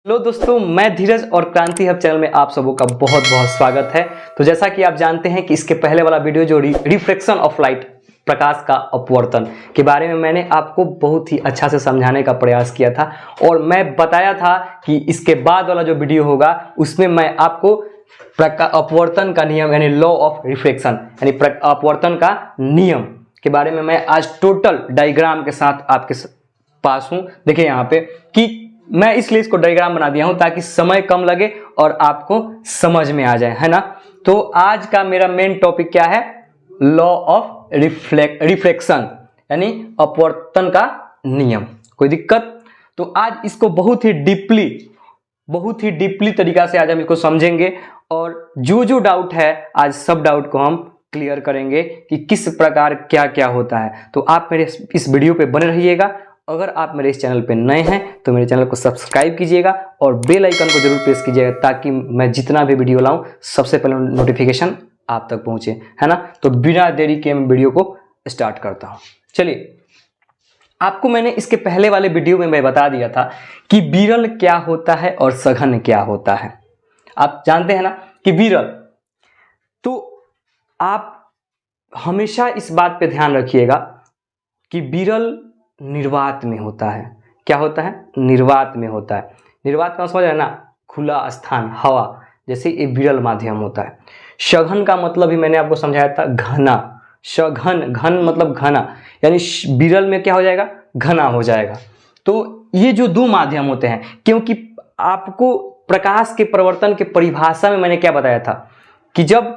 Hello दोस्तों, मैं धीरज और क्रांति हब चैनल में आप सबों का बहुत बहुत स्वागत है। तो जैसा कि आप जानते हैं कि इसके पहले वाला वीडियो जो रिफ्लेक्शन ऑफ लाइट, प्रकाश का अपवर्तन के बारे में मैंने आपको बहुत ही अच्छा से समझाने का प्रयास किया था और मैं बताया था कि इसके बाद वाला जो वीडियो होगा उसमें मैं आपको अपवर्तन का नियम यानी लॉ ऑफ रिफ्लेक्शन यानी अपवर्तन का नियम के बारे में मैं आज टोटल डायग्राम के साथ आपके पास हूँ। देखिए यहाँ पे कि मैं इसलिए इसको डायग्राम बना दिया हूं ताकि समय कम लगे और आपको समझ में आ जाए, है ना। तो आज का मेरा मेन टॉपिक क्या है? लॉ ऑफ रिफ्लेक्शन यानी अपवर्तन का नियम। कोई दिक्कत? तो आज इसको बहुत ही डीपली तरीका से आज हम इसको समझेंगे और जो डाउट है आज सब डाउट को हम क्लियर करेंगे कि किस प्रकार क्या क्या होता है। तो आप मेरे इस वीडियो पे बने रहिएगा। अगर आप मेरे इस चैनल पे नए हैं तो मेरे चैनल को सब्सक्राइब कीजिएगा और बेल आइकन को जरूर प्रेस कीजिएगा ताकि मैं जितना भी वीडियो लाऊं सबसे पहले नोटिफिकेशन आप तक पहुंचे, है ना। तो बिना देरी के मैं वीडियो को स्टार्ट करता हूं। चलिए, आपको मैंने इसके पहले वाले वीडियो में मैं बता दिया था कि विरल क्या होता है और सघन क्या होता है। आप जानते हैं ना कि विरल, तो आप हमेशा इस बात पे ध्यान रखिएगा कि विरल निर्वात में होता है। क्या होता है? निर्वात में होता है। निर्वात का समझ है ना, खुला स्थान, हवा, जैसे ये विरल माध्यम होता है। सघन का मतलब भी मैंने आपको समझाया था, घना। सघन, घन मतलब घना, यानी विरल में क्या हो जाएगा? घना हो जाएगा। तो ये जो दो माध्यम होते हैं, क्योंकि आपको प्रकाश के प्रवर्तन के परिभाषा में मैंने क्या बताया था कि जब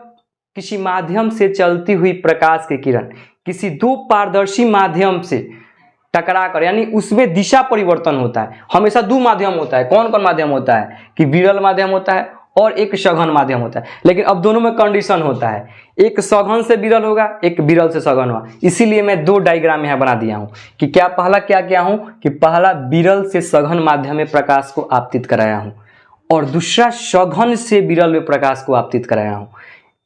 किसी माध्यम से चलती हुई प्रकाश की किरण किसी दो पारदर्शी माध्यम से टकरा कर, यानी उसमें दिशा परिवर्तन होता है। हमेशा दो माध्यम होता है। कौन कौन माध्यम होता है? कि विरल माध्यम होता है और एक सघन माध्यम होता है। लेकिन अब दोनों में कंडीशन होता है, एक सघन से विरल होगा, एक विरल से सघन होगा। इसीलिए मैं दो डायग्राम यहाँ बना दिया हूँ कि क्या पहला क्या क्या हूँ कि पहला विरल से सघन माध्यम में प्रकाश को आपतित कराया हूँ और दूसरा सघन से विरल में प्रकाश को आपतित कराया हूँ।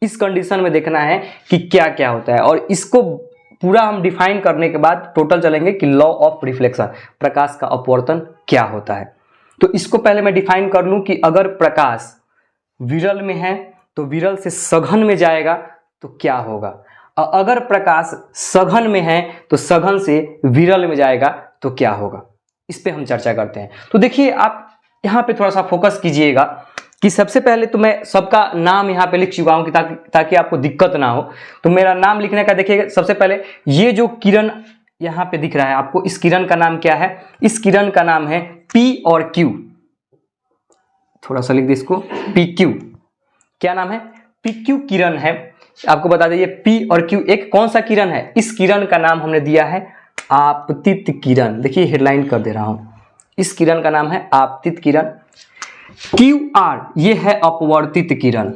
इस कंडीशन में देखना है कि क्या क्या होता है और इसको पूरा हम डिफाइन करने के बाद टोटल चलेंगे कि लॉ ऑफ रिफ्लेक्शन, प्रकाश का अपवर्तन क्या होता है। तो इसको पहले मैं डिफाइन कर लूं कि अगर प्रकाश विरल में है तो विरल से सघन में जाएगा तो क्या होगा, और अगर प्रकाश सघन में है तो सघन से विरल में जाएगा तो क्या होगा। इस पे हम चर्चा करते हैं। तो देखिए, आप यहाँ पे थोड़ा सा फोकस कीजिएगा कि सबसे पहले तो मैं सबका नाम यहाँ पे लिख चुका हूँ कि ताकि आपको दिक्कत ना हो। तो मेरा नाम लिखने का देखिएगा, सबसे पहले ये जो किरण यहाँ पे दिख रहा है आपको, इस किरण का नाम क्या है? इस किरण का नाम है P और Q। थोड़ा सा लिख दे इसको, PQ। क्या नाम है? PQ किरण है। आपको बता दें ये P और Q एक कौन सा किरण है? इस किरण का नाम हमने दिया है आपतित किरण। देखिए हेडलाइन कर दे रहा हूं, इस किरण का नाम है आपतित किरण। QR ये है अपवर्तित किरण।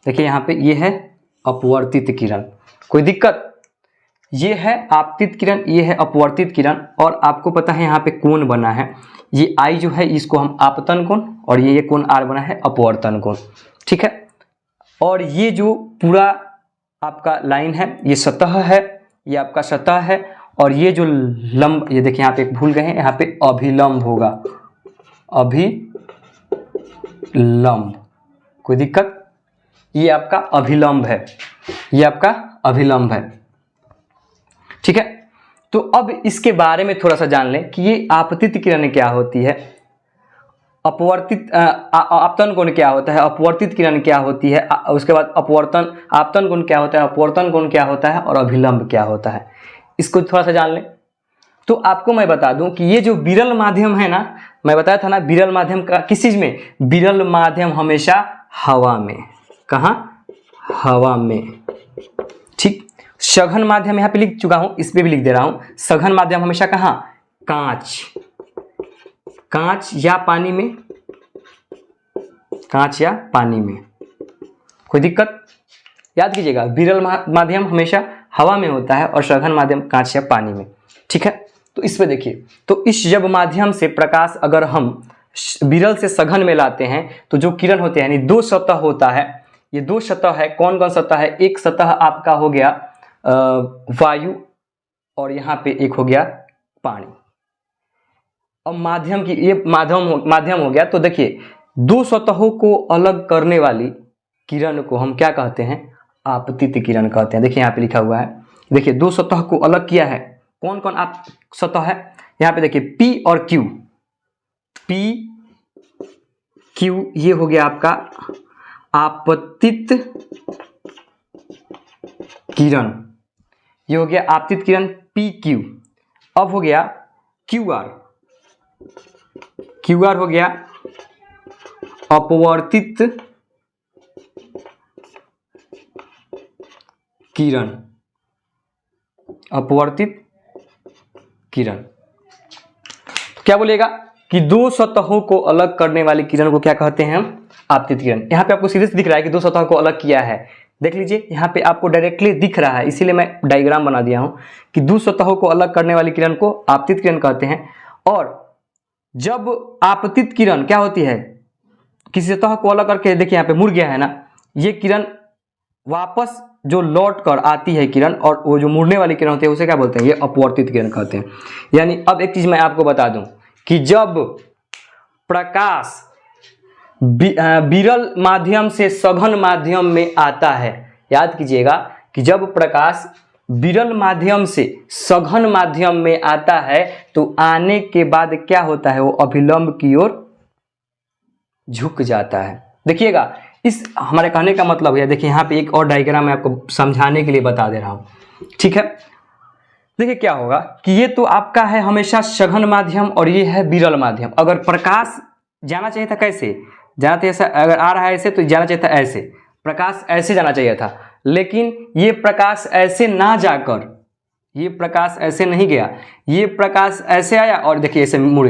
देखिए यहाँ पे ये है अपवर्तित किरण। कोई दिक्कत? ये है आपतित किरण, ये है अपवर्तित किरण। और आपको पता है यहाँ पे कोण बना है, ये I जो है इसको हम आपतन कोण और ये कोण R बना है अपवर्तन कोण, ठीक है। और ये जो पूरा आपका लाइन है ये सतह है, ये आपका सतह है। और ये जो लंब, ये देखिए यहाँ पे एक भूल गए हैं, यहाँ पे अभिलंब होगा, अभिलंब। कोई दिक्कत? ये आपका अभिलंब है, ये आपका अभिलंब है, ठीक है। तो अब इसके बारे में थोड़ा सा जान लें कि ये आपतित किरण क्या होती है, अपवर्तित आपतन कोण क्या होता है, अपवर्तित किरण क्या होती है, उसके बाद अपवर्तन आपतन कोण क्या होता है, अपवर्तन कोण क्या होता है और अभिलंब क्या होता है। इसको थोड़ा सा जान लें। तो आपको मैं बता दूं कि ये जो विरल माध्यम है ना, मैं बताया था ना विरल माध्यम का किस चीज में? विरल माध्यम हमेशा हवा में। कहां? हवा में, ठीक। सघन माध्यम यहाँ पे लिख चुका हूं, इस पे भी लिख दे रहा हूं। सघन माध्यम हमेशा कहां? कांच या पानी में, कांच या पानी में। कोई दिक्कत? याद कीजिएगा, विरल माध्यम हमेशा हवा में होता है और सघन माध्यम कांच या पानी में, ठीक है। तो इस पे देखिए, तो इस जब माध्यम से प्रकाश अगर हम विरल से सघन में लाते हैं तो जो किरण होते हैं, यानी दो सतह होता है। ये दो सतह है, कौन कौन सतह है? एक सतह आपका हो गया वायु और यहाँ पे एक हो गया पानी। अब माध्यम की, ये माध्यम हो गया। तो देखिए दो सतहों को अलग करने वाली किरण को हम क्या कहते हैं? आपतित किरण कहते हैं। देखिए यहाँ पे लिखा हुआ है, देखिए दो सतह को अलग किया है। कौन कौन आप सतह है? यहाँ पे देखिए P और Q, P Q ये हो गया आपका आपतित किरण, ये हो गया आपतित किरण PQ। अब हो गया QR, QR हो गया अपवर्तित किरण, अपवर्तित किरण। तो क्या बोलेगा कि दो सतहों को अलग करने वाली किरण को क्या कहते हैं हम? आपतित किरण। यहाँ पे आपको सीधे से दिख रहा है कि दो सतहों को अलग किया है। देख लीजिए यहाँ पे आपको डायरेक्टली दिख रहा है, इसीलिए मैं डायग्राम बना दिया हूं कि दो सतहों को अलग करने वाली किरण को आपतित किरण कहते हैं। और जब आपतित किरण क्या होती है, किसी सतह को अलग करके देखिए यहाँ पे मुड़ गया है ना, ये किरण वापस जो लौट कर आती है किरण, और वो जो मुड़ने वाली किरण होती है उसे क्या बोलते हैं? ये अपवर्तित किरण कहते हैं। यानी अब एक चीज मैं आपको बता दूं कि जब प्रकाश विरल माध्यम से सघन माध्यम में आता है, याद कीजिएगा कि जब प्रकाश विरल माध्यम से सघन माध्यम में आता है तो आने के बाद क्या होता है? वो अभिलंब की ओर झुक जाता है। देखिएगा, इस हमारे कहने का मतलब है, देखिए यहाँ पे एक और डायग्राम मैं आपको समझाने के लिए बता दे रहा हूं, ठीक है। देखिए क्या होगा कि ये तो आपका है हमेशा सघन माध्यम और ये है विरल माध्यम। अगर प्रकाश जाना चाहिए था कैसे? जाना चाहिए, अगर आ रहा है ऐसे तो जाना चाहिए था ऐसे, प्रकाश ऐसे जाना चाहिए था, लेकिन ये प्रकाश ऐसे ना जाकर, ये प्रकाश ऐसे नहीं गया, ये प्रकाश ऐसे आया और देखिए ऐसे मुड़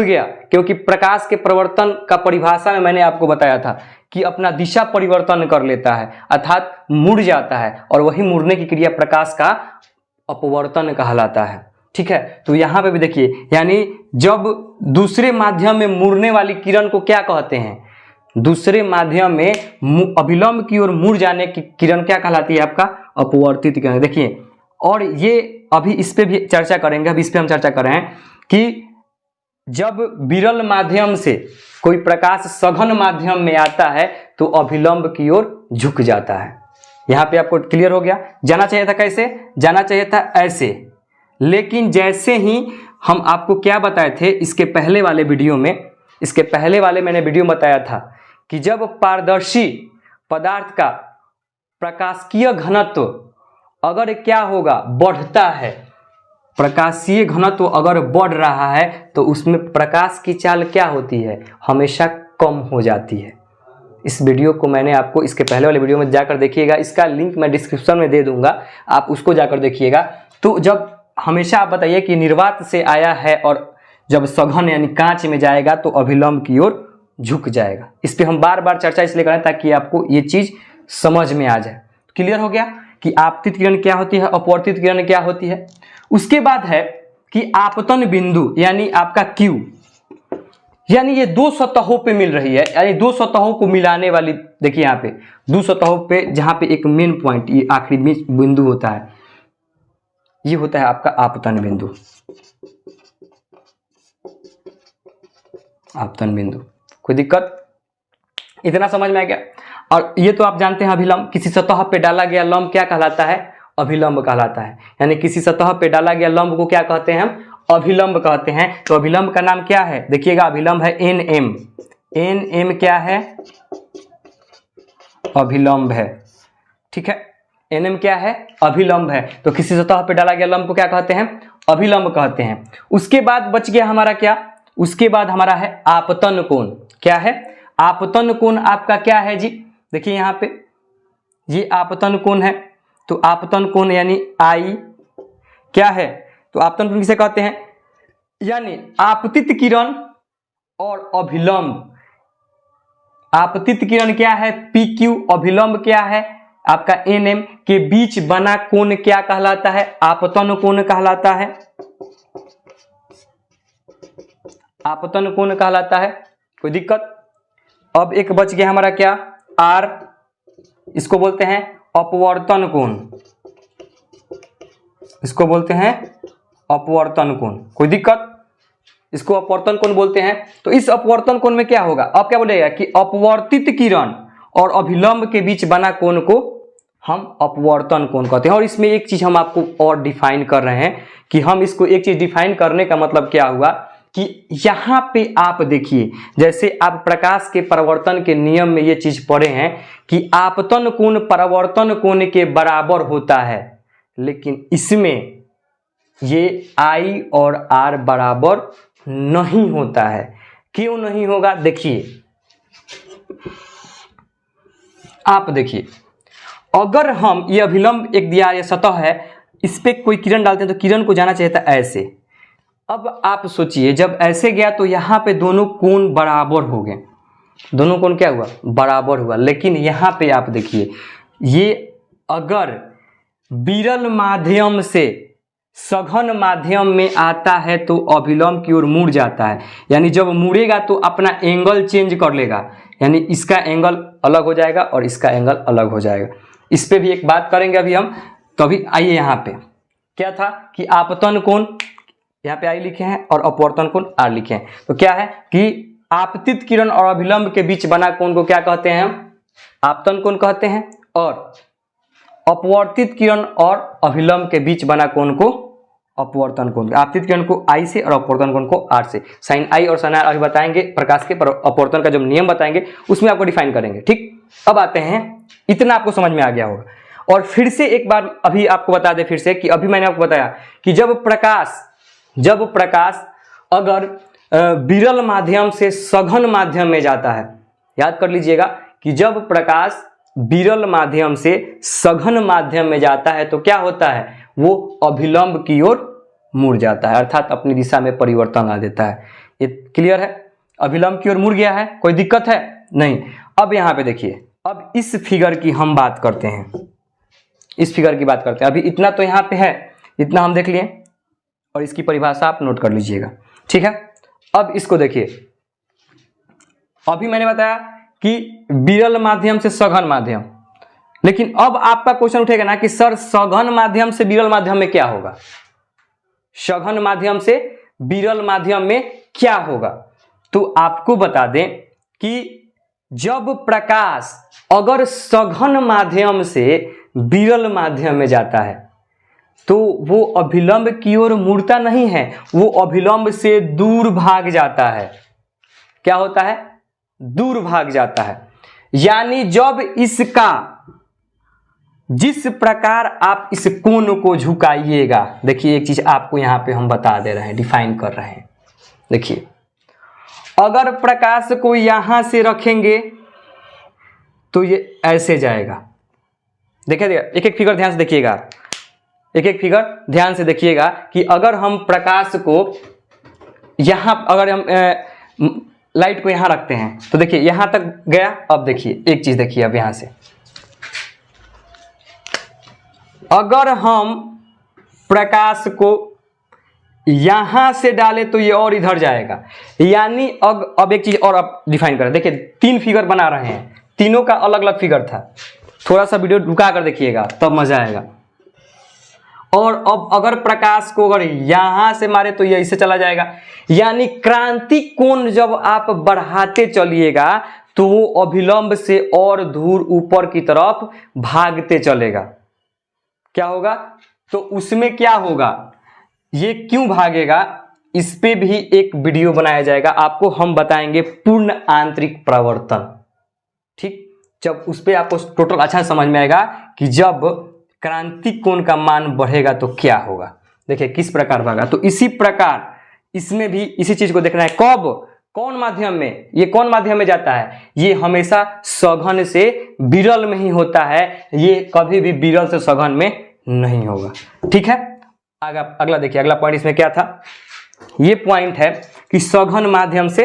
गया, क्योंकि प्रकाश के परिवर्तन का परिभाषा में मैंने आपको बताया था कि अपना दिशा परिवर्तन कर लेता है, अर्थात मुड़ जाता है, और वही मुड़ने की क्रिया प्रकाश का अपवर्तन कहलाता है, ठीक है। तो यहाँ पे भी देखिए, यानी जब दूसरे माध्यम में मुड़ने वाली किरण को क्या कहते हैं? दूसरे माध्यम में अभिलंब की ओर मुड़ जाने की किरण क्या कहलाती है? आपका अपवर्तित किरण। देखिए, और ये अभी इस पे भी चर्चा करेंगे, अभी इस पे हम चर्चा कर रहे हैं कि जब विरल माध्यम से कोई प्रकाश सघन माध्यम में आता है तो अभिलंब की ओर झुक जाता है। यहाँ पे आपको क्लियर हो गया? जाना चाहिए था कैसे? जाना चाहिए था ऐसे, लेकिन जैसे ही हम आपको क्या बताए थे इसके पहले वाले वीडियो में, इसके पहले वाले मैंने वीडियो में बताया था कि जब पारदर्शी पदार्थ का प्रकाशीय घनत्व अगर क्या होगा? बढ़ता है, प्रकाशीय घनत्व अगर बढ़ रहा है तो उसमें प्रकाश की चाल क्या होती है? हमेशा कम हो जाती है। इस वीडियो को मैंने आपको इसके पहले वाले वीडियो में जाकर देखिएगा, इसका लिंक मैं डिस्क्रिप्शन में दे दूंगा, आप उसको जाकर देखिएगा। तो जब हमेशा आप बताइए कि निर्वात से आया है और जब सघन यानी कांच में जाएगा तो अभिलंब की ओर झुक जाएगा। इस पर हम बार बार चर्चा इसलिए करें ताकि आपको ये चीज समझ में आ जाए। क्लियर हो गया कि आपतित किरण क्या होती है, अपवर्तित किरण क्या होती है। उसके बाद है कि आपतन बिंदु यानी आपका Q, यानी ये दो सतहों पे मिल रही है, यानी दो सतहों को मिलाने वाली, देखिए यहाँ पे दो सतहों पे जहां पे एक मेन पॉइंट, ये आखिरी बिंदु होता है, ये होता है आपका आपतन बिंदु। आपतन बिंदु, कोई दिक्कत? इतना समझ में आ गया? और ये तो आप जानते हैं अभिलंब, किसी सतह पे डाला गया लंब क्या कहलाता है? अभिलंब कहलाता है। यानी किसी सतह पे डाला गया लंब को क्या कहते हैं हम? अभिलंब कहते हैं। तो अभिलंब का नाम क्या है? देखिएगा, अभिलंब है NM। NM क्या है? अभिलंब है, ठीक है। NM क्या है? अभिलंब है। तो किसी सतह पे डाला गया लंब को क्या कहते हैं? अभिलंब कहते हैं। उसके बाद बच गया हमारा क्या? उसके बाद हमारा है आपतन कोण। क्या है? आपतन कोण आपका क्या है जी? देखिए यहाँ पे ये आपतन कोण है, तो आपतन कोण यानी I क्या है? तो आपतन कोण किसे कहते हैं? यानी आपतित किरण और अभिलंब। आपतित किरण क्या है? PQ, अभिलंब क्या है? आपका NM के बीच बना कोण क्या कहलाता है? आपतन कोण कहलाता है। आपतन कोण कहलाता है। कोई दिक्कत? अब एक बच गया हमारा क्या? R, इसको बोलते हैं अपवर्तन कोण, इसको बोलते हैं अपवर्तन कोण। कोई दिक्कत? इसको अपवर्तन कोण बोलते हैं। तो इस अपवर्तन कोण में क्या होगा, अब क्या बोलेगा कि अपवर्तित किरण और अभिलंब के बीच बना कोण को हम अपवर्तन कोण कहते हैं। और इसमें एक चीज हम आपको और डिफाइन कर रहे हैं कि हम इसको एक चीज डिफाइन करने का मतलब क्या हुआ कि यहाँ पे आप देखिए, जैसे आप प्रकाश के परावर्तन के नियम में ये चीज पढ़े हैं कि आपतन कोण परावर्तन कोण के बराबर होता है, लेकिन इसमें ये I और R बराबर नहीं होता है। क्यों नहीं होगा, देखिए आप देखिए, अगर हम ये अभिलंब एक दिया ये सतह है, इस पे कोई किरण डालते हैं तो किरण को जाना चाहिए था ऐसे। अब आप सोचिए जब ऐसे गया तो यहाँ पे दोनों कोण बराबर हो गए, दोनों कोण क्या हुआ, बराबर हुआ। लेकिन यहाँ पे आप देखिए, ये अगर विरल माध्यम से सघन माध्यम में आता है तो अभिलंब की ओर मुड़ जाता है, यानी जब मुड़ेगा तो अपना एंगल चेंज कर लेगा, यानी इसका एंगल अलग हो जाएगा और इसका एंगल अलग हो जाएगा। इस पे भी एक बात करेंगे अभी हम। तो अभी आइए, यहाँ पे क्या था कि आपतन कोण यहाँ पे I लिखे हैं और अपवर्तन कोण R लिखे हैं। तो क्या है कि आपतित किरण और अभिलंब के बीच बना कोण को क्या कहते हैं, हम आपतन कोण कहते हैं, और अपवर्तित किरण और अभिलंब के बीच बना कोण को अपवर्तन कोण। आपतित किरण को I से और अपवर्तन कोण को R से। साइन I और साइन R अभी बताएंगे, प्रकाश के अपवर्तन का जब नियम बताएंगे उसमें आपको डिफाइन करेंगे। ठीक, अब आते हैं, इतना आपको समझ में आ गया होगा। और फिर से एक बार अभी आपको बता दें फिर से कि अभी मैंने आपको बताया कि जब प्रकाश अगर विरल माध्यम से सघन माध्यम में जाता है, याद कर लीजिएगा कि जब प्रकाश विरल माध्यम से सघन माध्यम में जाता है तो क्या होता है, वो अभिलंब की ओर मुड़ जाता है, अर्थात अपनी दिशा में परिवर्तन ला देता है। ये क्लियर है, अभिलंब की ओर मुड़ गया है, कोई दिक्कत है नहीं। अब यहाँ पे देखिए, अब इस फिगर की हम बात करते हैं, इस फिगर की बात करते हैं। अभी इतना तो यहाँ पे है, इतना हम देख लिए और इसकी परिभाषा आप नोट कर लीजिएगा, ठीक है। अब इसको देखिए, अभी मैंने बताया कि विरल माध्यम से सघन माध्यम, लेकिन अब आपका क्वेश्चन उठेगा ना कि सर सघन माध्यम से विरल माध्यम में क्या होगा, सघन माध्यम से विरल माध्यम में क्या होगा। तो आपको बता दें कि जब प्रकाश अगर सघन माध्यम से विरल माध्यम में जाता है तो वो अभिलंब की ओर मुड़ता नहीं है, वो अभिलंब से दूर भाग जाता है। क्या होता है, दूर भाग जाता है। यानी जब इसका, जिस प्रकार आप इस कोण को झुकाइएगा, देखिए एक चीज आपको यहां पे हम बता दे रहे हैं, डिफाइन कर रहे हैं। देखिए, अगर प्रकाश को यहां से रखेंगे तो ये ऐसे जाएगा। देखिए एक एक फिगर ध्यान से देखिएगा, एक एक फिगर ध्यान से देखिएगा कि अगर हम प्रकाश को यहां, अगर हम लाइट को यहां रखते हैं तो देखिए यहां तक गया। अब देखिए एक चीज देखिए, अब यहां से अगर हम प्रकाश को यहां से डाले तो ये और इधर जाएगा। यानी अब एक चीज और आप डिफाइन करें। देखिए तीन फिगर बना रहे हैं, तीनों का अलग अलग फिगर था, थोड़ा सा वीडियो रुका कर देखिएगा तब मजा आएगा। और अब अगर प्रकाश को अगर यहां से मारे तो ये इससे चला जाएगा। यानी क्रांति कोण जब आप बढ़ाते चलिएगा तो वो अभिलंब से और दूर ऊपर की तरफ भागते चलेगा। क्या होगा, तो उसमें क्या होगा, ये क्यों भागेगा, इस पे भी एक वीडियो बनाया जाएगा, आपको हम बताएंगे पूर्ण आंतरिक प्रवर्तन। ठीक, जब उस पे आपको टोटल अच्छा समझ में आएगा कि जब क्रांति कोण का मान बढ़ेगा तो क्या होगा। देखिए किस प्रकार भागा। तो इसी प्रकार इसमें भी इसी चीज को देखना है। कब, कौन माध्यम में, ये कौन माध्यम में जाता है, ये हमेशा सघन से विरल में ही होता है, ये कभी भी विरल से सघन में नहीं होगा। ठीक है, अगला देखिए, अगला पॉइंट इसमें क्या था, ये पॉइंट है कि सघन माध्यम से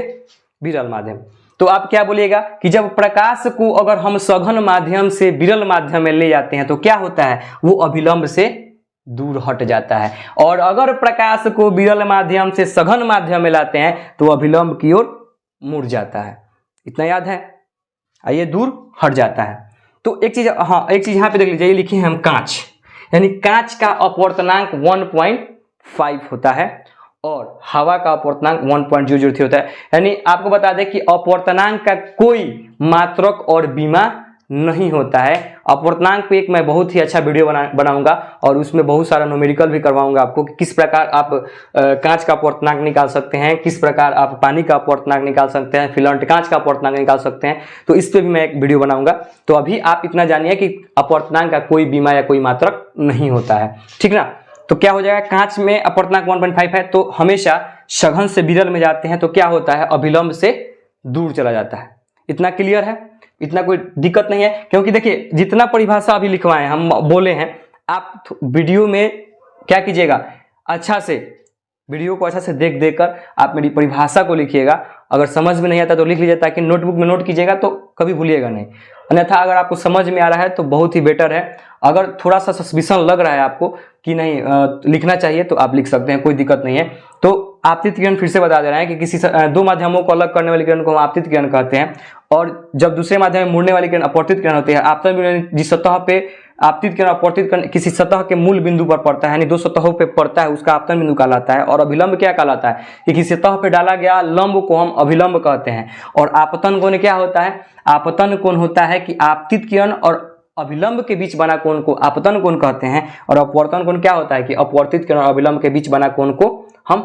विरल माध्यम। तो आप क्या बोलिएगा कि जब प्रकाश को अगर हम सघन माध्यम से विरल माध्यम में ले जाते हैं तो क्या होता है, वो अभिलंब से दूर हट जाता है। और अगर प्रकाश को विरल माध्यम से सघन माध्यम में लाते हैं तो अभिलंब की ओर मुड़ जाता है। इतना याद है, आइए दूर हट जाता है। तो एक चीज, हाँ एक चीज यहाँ पे देख लीजिए, ये लिखे हैं हम कांच, यानी कांच का अपवर्तनांक 1.5 होता है और हवा का अपवर्तनांक 1.003 होता है। यानी आपको बता दें कि अपवर्तनांक का कोई मात्रक और बीमा नहीं होता है। अपवर्तनांक पे एक मैं बहुत ही अच्छा वीडियो बनाऊंगा और उसमें बहुत सारा न्यूमेरिकल भी करवाऊंगा आपको कि किस प्रकार आप कांच का अपवर्तनांक निकाल सकते हैं, किस प्रकार आप पानी का अपवर्तनांक निकाल सकते हैं, फिलामेंट कांच का अपवर्तनांक निकाल सकते हैं। तो इस पे भी मैं एक वीडियो बनाऊंगा। तो अभी आप इतना जानिए कि अपवर्तनांक का कोई बीमा या कोई मात्रक नहीं होता है, ठीक ना। तो क्या हो जाएगा, कांच में अपवर्तनांक 1.5 है तो हमेशा सघन से विरल में जाते हैं तो क्या होता है, अभिलंब से दूर चला जाता है। इतना क्लियर है, इतना कोई दिक्कत नहीं है। क्योंकि देखिए जितना परिभाषा अभी लिखवाए हम बोले हैं, आप वीडियो में क्या कीजिएगा, अच्छा से वीडियो को अच्छा से देख कर आप मेरी परिभाषा को लिखिएगा। अगर समझ में नहीं आता तो लिख लीजिए, ताकि नोटबुक में नोट कीजिएगा तो कभी भूलिएगा नहीं। अन्यथा अगर आपको समझ में आ रहा है तो बहुत ही बेटर है। अगर थोड़ा सा सस्पिशन लग रहा है आपको कि नहीं लिखना चाहिए तो आप लिख सकते हैं, कोई दिक्कत नहीं है। तो आपतित किरण फिर से बता दे रहे हैं कि किसी दो माध्यमों को अलग करने वाली किरण को हम आपतित किरण कहते हैं, और जब दूसरे माध्यम में मुड़ने वाली किरण अपवर्तित किरण होती है। आपतन किरण जिस सतह पे आपतित किरण अपवर्तित किरण किसी सतह के मूल बिंदु पर पड़ता है, यानी दो सतहों पे पड़ता है, उसका आपतन बिंदु कहलाता है। और अभिलंब क्या कहलाता है कि किसी सतह पे डाला गया लंब को हम अभिलंब कहते हैं। और आपतन कोण क्या होता है, आपतन कोण होता है कि आपतित किरण और अभिलंब के बीच बना कोण को आपतन कोण कहते हैं। और अपवर्तन कोण क्या होता है कि अपवर्तित किरण और अभिलंब के बीच बना कोण को हम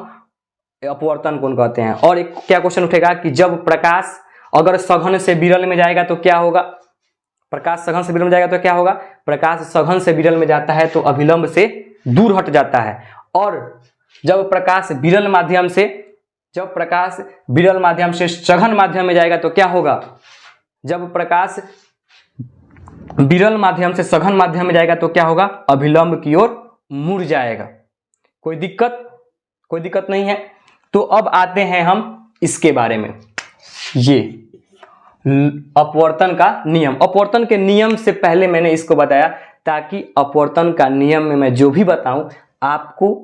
अपवर्तन कोण कहते हैं। और एक क्या क्वेश्चन उठेगा कि जब प्रकाश अगर सघन से विरल में जाएगा तो क्या होगा, प्रकाश सघन से विरल में जाएगा तो क्या होगा, प्रकाश सघन से विरल में जाता है तो अभिलंब से दूर हट जाता है। और जब प्रकाश विरल माध्यम से सघन माध्यम में जाएगा तो क्या होगा, जब प्रकाश विरल माध्यम से सघन माध्यम में जाएगा तो क्या होगा, अभिलंब की ओर मुड़ जाएगा। कोई दिक्कत नहीं है। तो अब आते हैं हम इसके बारे में, ये अपवर्तन का नियम। अपवर्तन के नियम से पहले मैंने इसको बताया ताकि अपवर्तन का नियम में मैं जो भी बताऊं आपको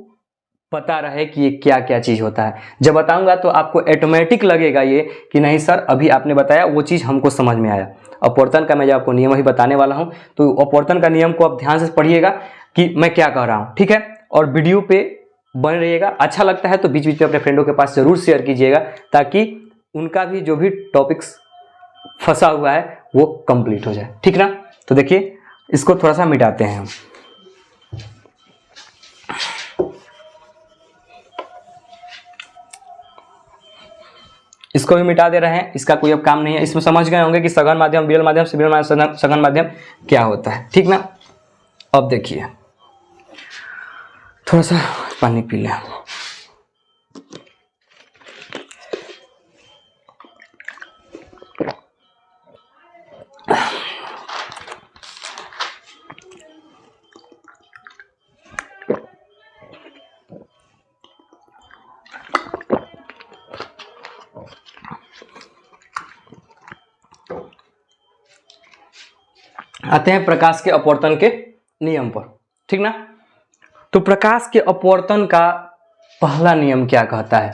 पता रहे कि ये क्या क्या चीज होता है। जब बताऊंगा तो आपको ऑटोमेटिक लगेगा ये कि नहीं सर अभी आपने बताया वो चीज हमको समझ में आया। अपवर्तन का मैं जो आपको नियम अभी बताने वाला हूं, तो अपवर्तन का नियम को आप ध्यान से पढ़िएगा कि मैं क्या कह रहा हूं, ठीक है। और वीडियो पे बने रहिएगा। अच्छा लगता है तो बीच बीच में अपने फ्रेंडों के पास जरूर शेयर कीजिएगा, ताकि उनका भी जो भी टॉपिक्स फंसा हुआ है वो कंप्लीट हो जाए, ठीक ना। तो देखिए इसको थोड़ा सा मिटाते हैं हम। इसको भी मिटा दे रहे हैं, इसका कोई अब काम नहीं है। इसमें समझ गए होंगे कि सघन माध्यम, विरल माध्यम, विरल माध्यम, सघन माध्यम क्या होता है, ठीक ना। अब देखिए थोड़ा सा पानी पी लें। आते हैं प्रकाश के अपवर्तन के नियम पर, ठीक ना। तो प्रकाश के अपवर्तन का पहला नियम क्या कहता है,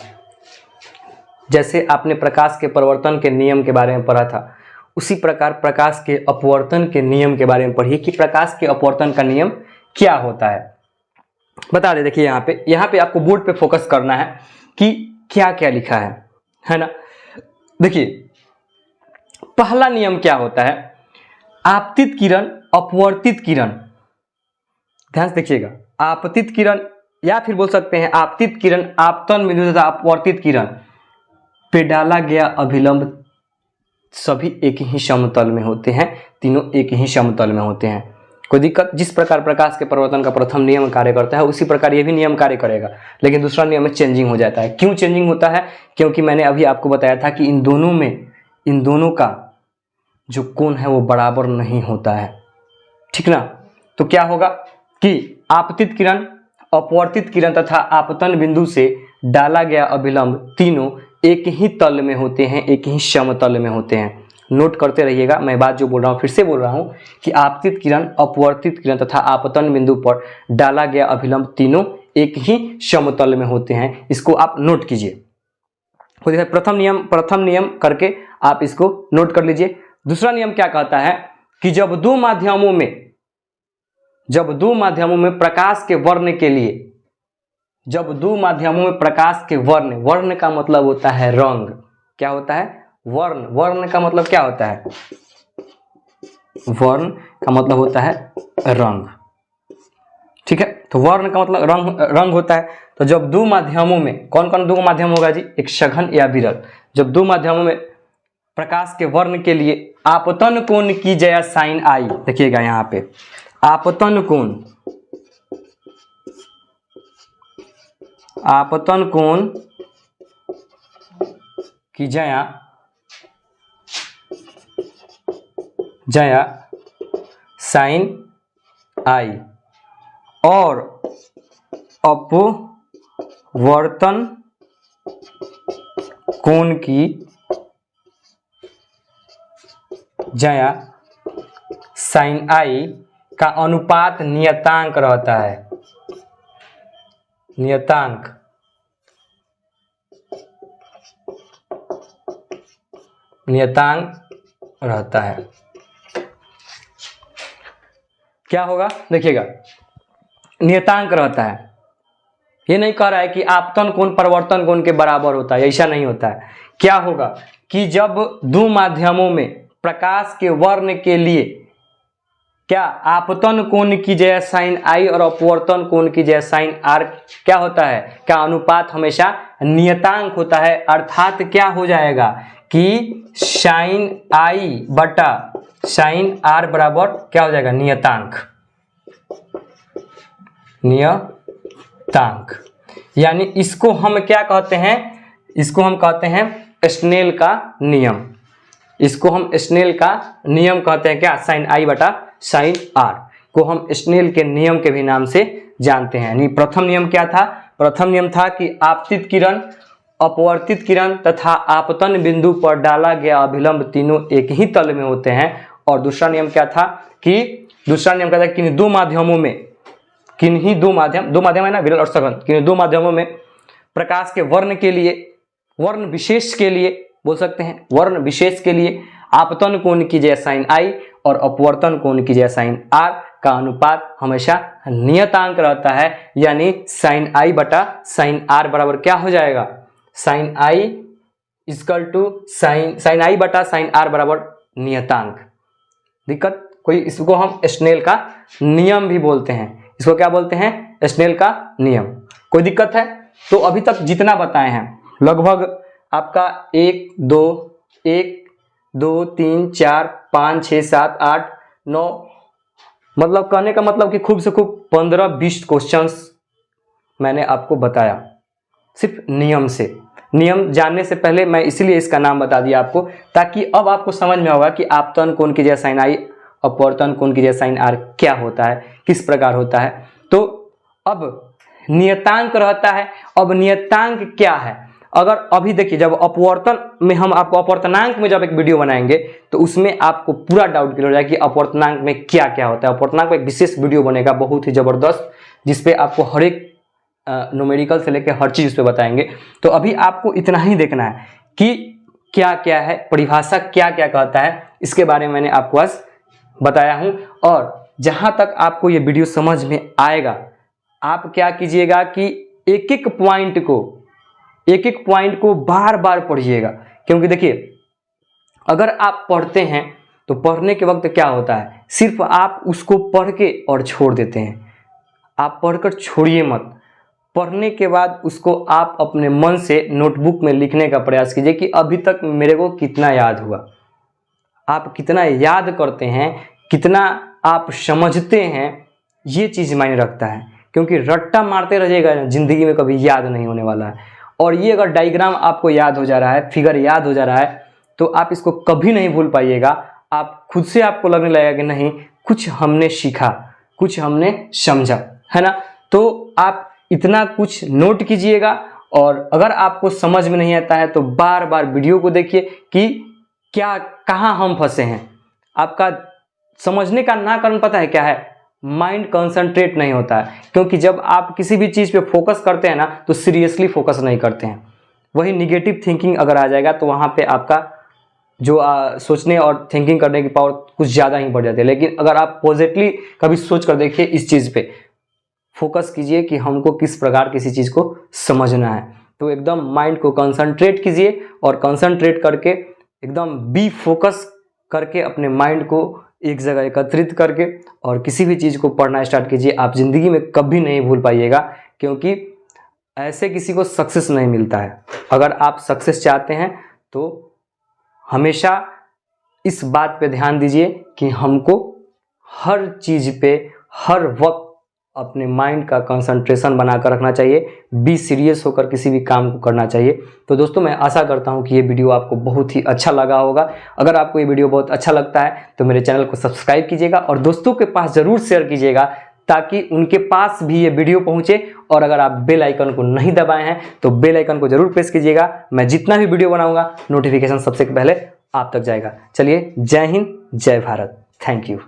जैसे आपने प्रकाश के परावर्तन के नियम के बारे में पढ़ा था, उसी प्रकार प्रकाश के अपवर्तन के नियम के बारे में पढ़िए कि प्रकाश के अपवर्तन का नियम क्या होता है। बता दे, देखिए यहाँ पे आपको बोर्ड पे फोकस करना है कि क्या क्या लिखा है ना। देखिए पहला नियम क्या होता है, आपतित किरण अपवर्तित किरण, ध्यान से देखिएगा, आपतित किरण या फिर बोल सकते हैं आपतित किरण आपतन बिंदु तथा अपवर्तित किरण पे डाला गया अभिलंब सभी एक ही समतल में होते हैं, तीनों एक ही समतल में होते हैं। कोई दिक्कत, जिस प्रकार प्रकाश के परावर्तन का प्रथम नियम कार्य करता है उसी प्रकार ये भी नियम कार्य करेगा, लेकिन दूसरा नियम में चेंजिंग हो जाता है। क्यों चेंजिंग होता है, क्योंकि मैंने अभी आपको बताया था कि इन दोनों का जो कोण है वो बराबर नहीं होता है, ठीक ना। तो क्या होगा कि आपतित किरण, अपवर्तित किरण तथा आपतन बिंदु से डाला गया अभिलंब तीनों एक ही तल में होते हैं, एक ही समतल में होते हैं। नोट करते रहिएगा, मैं बात जो बोल रहा हूँ फिर से बोल रहा हूँ कि आपतित किरण, अपवर्तित किरण तथा आपतन बिंदु पर डाला गया अभिलंब तीनों एक ही समतल में होते हैं। इसको आप नोट कीजिए। प्रथम नियम करके आप इसको नोट कर लीजिए। दूसरा नियम क्या कहता है कि जब दो माध्यमों में प्रकाश के वर्ण के लिए जब दो माध्यमों में प्रकाश के वर्ण, वर्ण का मतलब होता है रंग, क्या होता है? वर्ण। वर्ण का मतलब क्या होता है? वर्ण का मतलब होता है रंग, ठीक है। तो वर्ण का मतलब रंग होता है। तो जब दो माध्यमों में, कौन कौन दो माध्यम होगा जी? एक सघन या विरल। जब दो माध्यमों में प्रकाश के वर्ण के लिए आपतन कोण की जया साइन आई, देखिएगा यहाँ पे आपतन कोण, आपतन कोण की जया साइन आई और अपवर्तन कोण की जया साइन आई का अनुपात नियतांक रहता है, नियतांक। नियतांक रहता है। क्या होगा? देखिएगा, नियतांक रहता है। ये नहीं कह रहा है कि आपतन कोण परिवर्तन कोण के बराबर होता है, ऐसा नहीं होता है। क्या होगा कि जब दो माध्यमों में प्रकाश के वर्ण के लिए क्या आपतन कोण की जया साइन आई और अपवर्तन कोण की जया साइन आर क्या होता है? क्या अनुपात हमेशा नियतांक होता है। अर्थात क्या हो जाएगा कि साइन आई बटा साइन आर बराबर क्या हो जाएगा? नियतांक। नियतांक यानी इसको हम क्या कहते हैं? इसको हम कहते हैं स्नेल का नियम। इसको हम स्नेल का नियम कहते हैं। क्या? साइन आई बटा साइन आर को हम स्नेल के नियम के भी नाम से जानते हैं। यानी प्रथम नियम क्या था? प्रथम नियम था कि आपतित किरण, अपवर्तित किरण तथा आपतन बिंदु पर डाला गया अभिलंब तीनों एक ही तल में होते हैं। और दूसरा नियम क्या था कि दूसरा नियम क्या था? किन्हीं दो माध्यमों में, किन्हीं दो माध्यम है ना, विरल और सघन, किन्हीं दो माध्यमों में प्रकाश के वर्ण के लिए, वर्ण विशेष के लिए बोल सकते हैं, वर्ण विशेष के लिए आपतन कोण की जया साइन आई और अपवर्तन कोण की जया साइन आर का अनुपात हमेशा नियतांक रहता है। यानी साइन आई बटा साइन आर बराबर क्या हो जाएगा? Sine i equal to sine i बटा साइन आर बराबर नियतांक। दिक्कत कोई? इसको हम स्नेल का नियम भी बोलते हैं। इसको क्या बोलते हैं? स्नेल का नियम। कोई दिक्कत है? तो अभी तक जितना बताए हैं लगभग आपका 1 2 3 4 5 6 7 8 9, मतलब कहने का मतलब कि खूब से खूब 15-20 क्वेश्चंस मैंने आपको बताया सिर्फ नियम से। नियम जानने से पहले मैं इसलिए इसका नाम बता दिया आपको, ताकि अब आपको समझ में होगा कि आपतन कोण की जया साइन आई, अपवर्तन कोण की जया साइन आर क्या होता है, किस प्रकार होता है। तो अब नियतांक रहता है। अब नियतांक क्या है? अगर अभी देखिए, जब अपवर्तन में हम आपको अपवर्तनांक में जब एक वीडियो बनाएंगे तो उसमें आपको पूरा डाउट क्लियर हो जाएगा कि अपवर्तनांक में क्या क्या होता है। अपवर्तनांक में एक विशेष वीडियो बनेगा बहुत ही जबरदस्त, जिसपे आपको हर एक न्यूमेरिकल से लेकर हर चीज पे बताएंगे। तो अभी आपको इतना ही देखना है कि क्या क्या है, परिभाषा क्या क्या कहता है, इसके बारे में मैंने आपको आज बताया हूं। और जहां तक आपको ये वीडियो समझ में आएगा, आप क्या कीजिएगा कि एक एक पॉइंट को बार बार पढ़िएगा। क्योंकि देखिए, अगर आप पढ़ते हैं तो पढ़ने के वक्त क्या होता है, सिर्फ आप उसको पढ़ के और छोड़ देते हैं। आप पढ़कर छोड़िए मत, पढ़ने के बाद उसको आप अपने मन से नोटबुक में लिखने का प्रयास कीजिए कि अभी तक मेरे को कितना याद हुआ। आप कितना याद करते हैं, कितना आप समझते हैं, ये चीज़ मायने रखता है। क्योंकि रट्टा मारते रहिएगा जिंदगी में कभी याद नहीं होने वाला है। और ये अगर डायग्राम आपको याद हो जा रहा है, फिगर याद हो जा रहा है, तो आप इसको कभी नहीं भूल पाइएगा। आप खुद से आपको लगने लगेगा कि नहीं, कुछ हमने सीखा, कुछ हमने समझा, है ना। तो आप इतना कुछ नोट कीजिएगा। और अगर आपको समझ में नहीं आता है तो बार बार वीडियो को देखिए कि क्या, कहाँ हम फंसे हैं। आपका समझने का ना कारण पता है क्या है? माइंड कंसंट्रेट नहीं होता है। क्योंकि जब आप किसी भी चीज़ पे फोकस करते हैं ना, तो सीरियसली फोकस नहीं करते हैं। वही निगेटिव थिंकिंग अगर आ जाएगा तो वहाँ पे आपका जो सोचने और थिंकिंग करने की पावर कुछ ज़्यादा ही बढ़ जाती है। लेकिन अगर आप पॉजिटिवली कभी सोच कर देखिए इस चीज़ पे, फोकस कीजिए कि हमको किस प्रकार किसी चीज़ को समझना है। तो एकदम माइंड को कंसंट्रेट कीजिए और कंसंट्रेट करके एकदम बी फोकस करके अपने माइंड को एक जगह एकत्रित करके और किसी भी चीज़ को पढ़ना स्टार्ट कीजिए। आप ज़िंदगी में कभी नहीं भूल पाइएगा, क्योंकि ऐसे किसी को सक्सेस नहीं मिलता है। अगर आप सक्सेस चाहते हैं तो हमेशा इस बात पे ध्यान दीजिए कि हमको हर चीज़ पे हर वक्त अपने माइंड का कंसंट्रेशन बनाकर रखना चाहिए, बी सीरियस होकर किसी भी काम को करना चाहिए। तो दोस्तों मैं आशा करता हूँ कि ये वीडियो आपको बहुत ही अच्छा लगा होगा। अगर आपको ये वीडियो बहुत अच्छा लगता है तो मेरे चैनल को सब्सक्राइब कीजिएगा और दोस्तों के पास ज़रूर शेयर कीजिएगा, ताकि उनके पास भी ये वीडियो पहुंचे। और अगर आप बेल आइकन को नहीं दबाए हैं तो बेल आइकन को जरूर प्रेस कीजिएगा। मैं जितना भी वीडियो बनाऊंगा नोटिफिकेशन सबसे पहले आप तक जाएगा। चलिए, जय हिंद, जय भारत, थैंक यू।